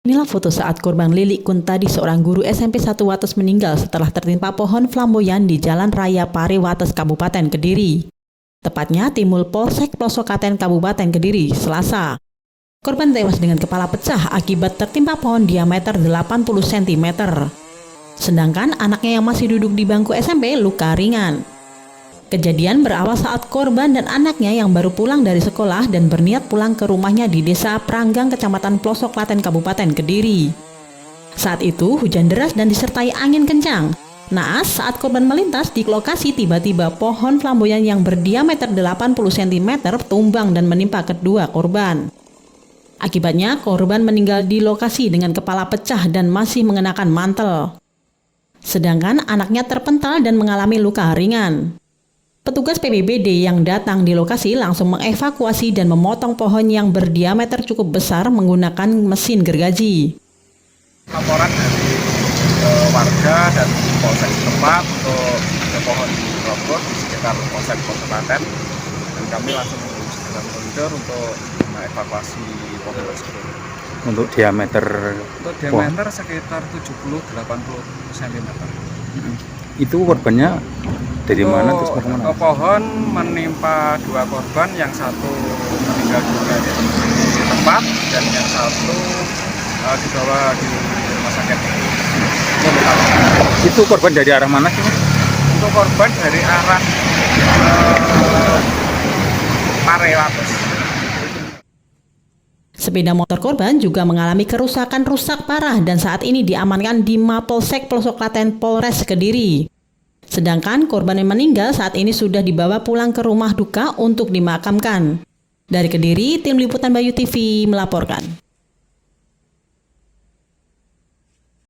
Inilah foto saat korban Lili Kuntadi, seorang guru SMP 1 Wates meninggal setelah tertimpa pohon flamboyan di Jalan Raya Pare Wates, Kabupaten Kediri. Tepatnya Timul Polsek Plosokaten, Kabupaten Kediri, Selasa. Korban tewas dengan kepala pecah akibat tertimpa pohon diameter 80 cm. Sedangkan anaknya yang masih duduk di bangku SMP luka ringan. Kejadian berawal saat korban dan anaknya yang baru pulang dari sekolah dan berniat pulang ke rumahnya di Desa Pranggang, Kecamatan Plosokaten, Kabupaten Kediri. Saat itu hujan deras dan disertai angin kencang. Naas saat korban melintas di lokasi, tiba-tiba pohon flamboyan yang berdiameter 80 cm tumbang dan menimpa kedua korban. Akibatnya korban meninggal di lokasi dengan kepala pecah dan masih mengenakan mantel. Sedangkan anaknya terpental dan mengalami luka ringan. Petugas PBBD yang datang di lokasi langsung mengevakuasi dan memotong pohon yang berdiameter cukup besar menggunakan mesin gergaji. Laporan dari warga dan polsek setempat untuk pohon roboh di sekitar polsek Plosokaten, dan kami langsung segera meluncur untuk mengevakuasi pohon tersebut. Untuk diameter Sekitar 70-80 cm. Itu korbannya dari mana terus bagaimana? Pohon menimpa dua korban, yang satu meninggal dunia di tempat dan yang satu dibawa di rumah sakit. Itu korban dari arah mana sih? Untuk korban dari arah Pare Wates. Sepeda motor korban juga mengalami kerusakan rusak parah dan saat ini diamankan di Mapolsek Plosokaten Polres Kediri. Sedangkan korban yang meninggal saat ini sudah dibawa pulang ke rumah duka untuk dimakamkan. Dari Kediri, tim liputan Bayu TV melaporkan.